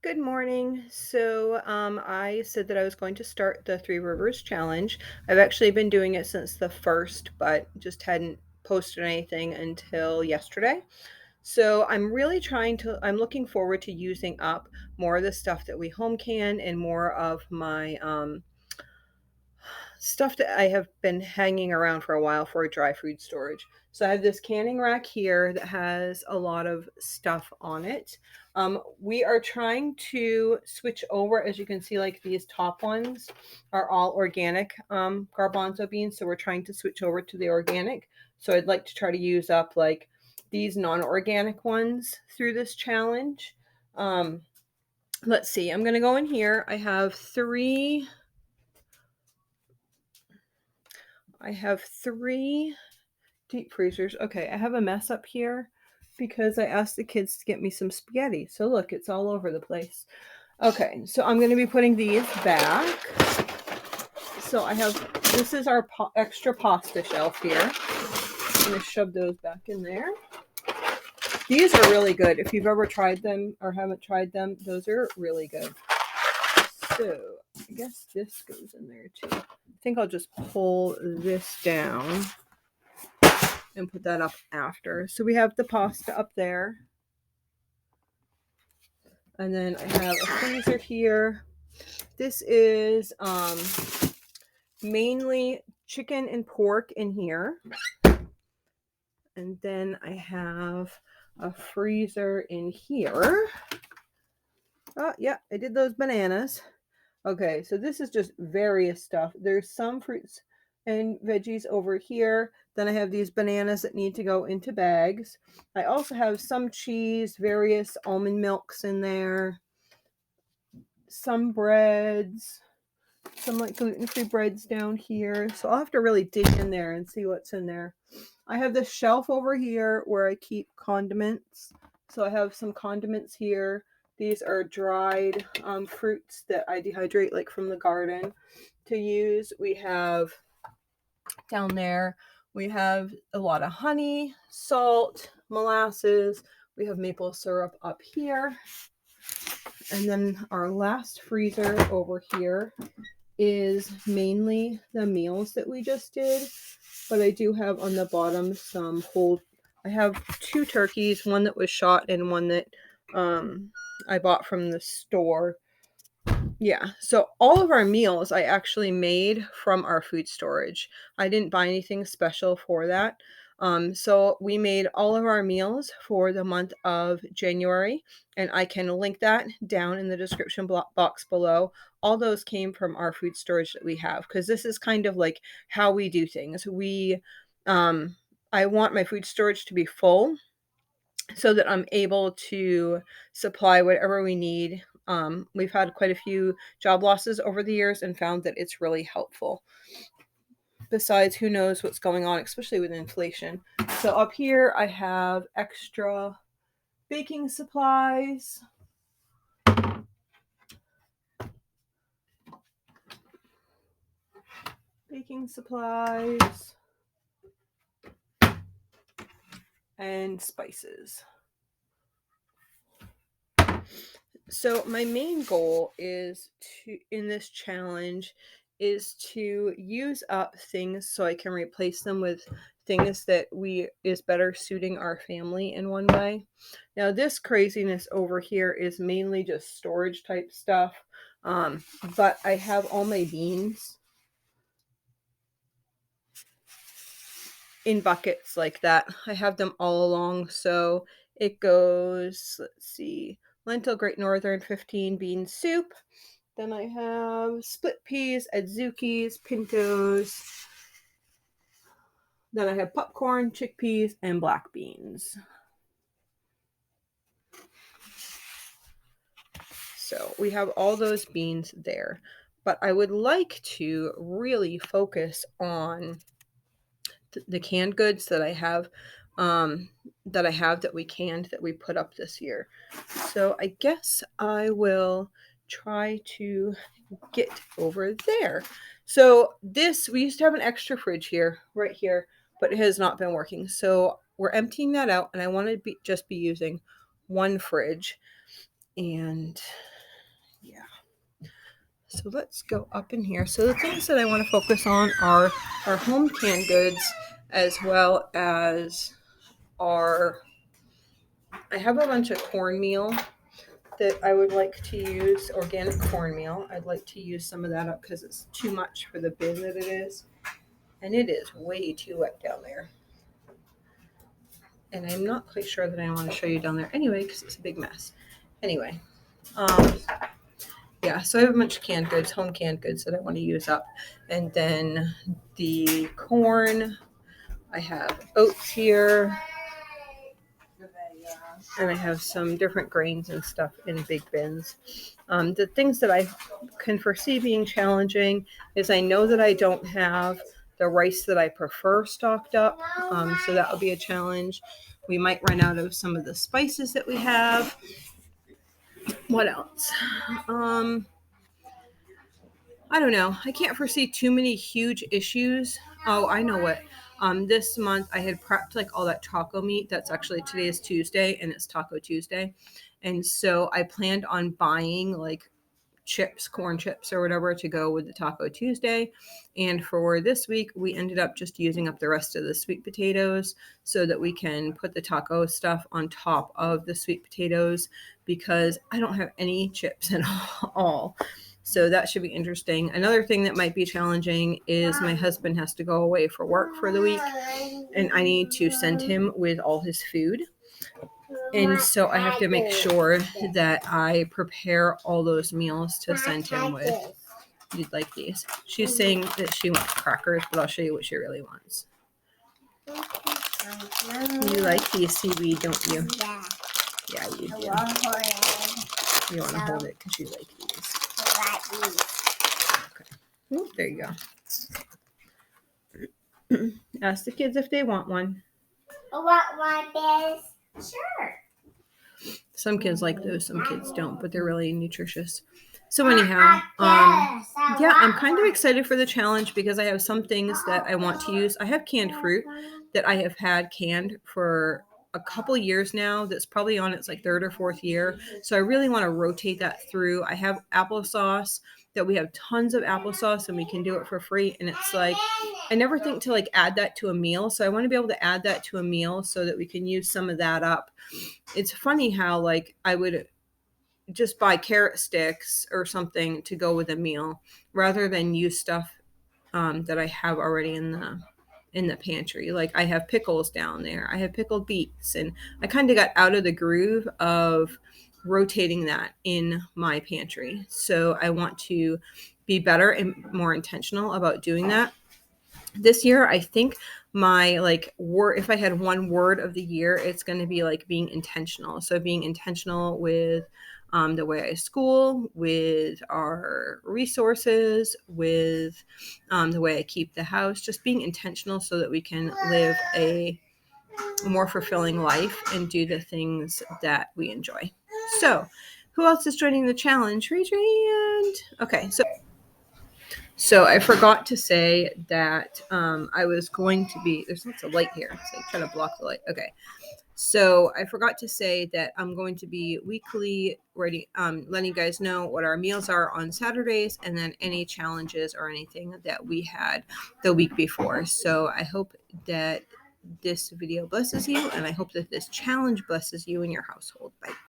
Good morning. I said that I was going to start the Three Rivers Challenge. I've actually been doing it since the first, but just hadn't posted anything until yesterday. I'm looking forward to using up more of the stuff that we home can and more of my stuff that I have been hanging around for a while for dry food storage. So I have this canning rack here that has a lot of stuff on it. We are trying to switch over, as you can see, like these top ones are all organic garbanzo beans. So we're trying to switch over to the organic. So I'd like to try to use up like these non-organic ones through this challenge. Um, let's see, I'm going to go in here. I have three deep freezers. Okay, I have a mess up here because I asked the kids to get me some spaghetti. So look, it's all over the place. Okay, so I'm going to be putting these back. So this is our extra pasta shelf here. I'm going to shove those back in there. These are really good. If you've ever tried them or haven't tried them, those are really good. So I guess this goes in there too. I think I'll just pull this down and put that up after. So we have the pasta up there. And then I have a freezer here. This is mainly chicken and pork in here. And then I have a freezer in here. Oh, yeah, I did those bananas. Okay, so this is just various stuff. There's some fruits and veggies over here. Then I have these bananas that need to go into bags. I also have some cheese, various almond milks in there, some breads, some like gluten-free breads down here. So I'll have to really dig in there and see what's in there. I have this shelf over here where I keep condiments. So I have some condiments here. These are dried fruits that I dehydrate like from the garden to use. We have down there, we have a lot of honey, salt, molasses. We have maple syrup up here. And then our last freezer over here is mainly the meals that we just did. But I do have on the bottom some whole. I have two turkeys, one that was shot and one that I bought from the store. Yeah, so all of our meals I actually made from our food storage. I didn't buy anything special for that. So we made all of our meals for the month of January, and I can link that down in the description box below. All those came from our food storage that we have because this is kind of like how we do things. Um, I want my food storage to be full so that I'm able to supply whatever we need. We've had quite a few job losses over the years and found that it's really helpful. Besides, who knows what's going on, especially with inflation. So up here, I have extra baking supplies. Baking supplies and spices. So my main goal in this challenge is to use up things so I can replace them with things that is better suiting our family in one way. Now this craziness over here is mainly just storage type stuff. But I have all my beans in buckets like that. I have them all along. So it goes, let's see, lentil Great Northern 15 bean soup. Then I have split peas, adzukis, pintos. Then I have popcorn, chickpeas, and black beans. So we have all those beans there. But I would like to really focus on the canned goods that I have that we canned that we put up this year. So I guess I will try to get over there. So we used to have an extra fridge here, right here, but it has not been working. So we're emptying that out, and I want to just be using one fridge. And Yeah. So let's go up in here. So the things that I want to focus on are our home canned goods, as well as our, I have a bunch of cornmeal that I would like to use, organic cornmeal. I'd like to use some of that up because it's too much for the bin that it is. And it is way too wet down there. And I'm not quite sure that I want to show you down there anyway because it's a big mess. Anyway, yeah, so I have a bunch of canned goods, home canned goods that I want to use up. And then the corn, I have oats here. And I have some different grains and stuff in big bins. The things that I can foresee being challenging is I know that I don't have the rice that I prefer stocked up. So that will be a challenge. We might run out of some of the spices that we have. What else? I don't know. I can't foresee too many huge issues. Oh, I know what. This month I had prepped like all that taco meat. That's actually, today is Tuesday and it's Taco Tuesday. And so I planned on buying like chips, corn chips or whatever to go with the Taco Tuesday. And for this week, we ended up just using up the rest of the sweet potatoes so that we can put the taco stuff on top of the sweet potatoes because I don't have any chips at all. So that should be interesting. Another thing that might be challenging is my husband has to go away for work for the week and I need to send him with all his food. And so I have to make sure that I prepare all those meals to send him with. You'd like these. She's saying that she wants crackers, but I'll show you what she really wants. You like these seaweed, don't you? Yeah. Yeah, you do. You want to hold it because you like these. Okay. Ooh, there you go. Ask the kids if they want one. I want one, Biz. Sure. Some kids like those, some kids don't, but they're really nutritious. So anyhow, yeah, I'm kind of excited for the challenge because I have some things that I want to use. I have canned fruit that I have had canned for a couple years now. That's probably on its like third or fourth year. So I really want to rotate that through. I have applesauce that we have tons of applesauce and we can do it for free. And it's like, I never think to like add that to a meal. So I want to be able to add that to a meal so that we can use some of that up. It's funny how like I would just buy carrot sticks or something to go with a meal rather than use stuff that I have already in the pantry. Like I have pickles down there. I have pickled beets, and I kind of got out of the groove of rotating that in my pantry. So I want to be better and more intentional about doing that. This year, I think my like word, if I had one word of the year, it's going to be like being intentional. So being intentional with the way I school, with our resources, with the way I keep the house, just being intentional so that we can live a more fulfilling life and do the things that we enjoy. So who else is joining the challenge? Raise your hand. Okay, so I forgot to say that I was going to be, there's lots of light here. So I'm trying to block the light. Okay. So I forgot to say that I'm going to be weekly letting you guys know what our meals are on Saturdays and then any challenges or anything that we had the week before. So I hope that this video blesses you and I hope that this challenge blesses you and your household. Bye.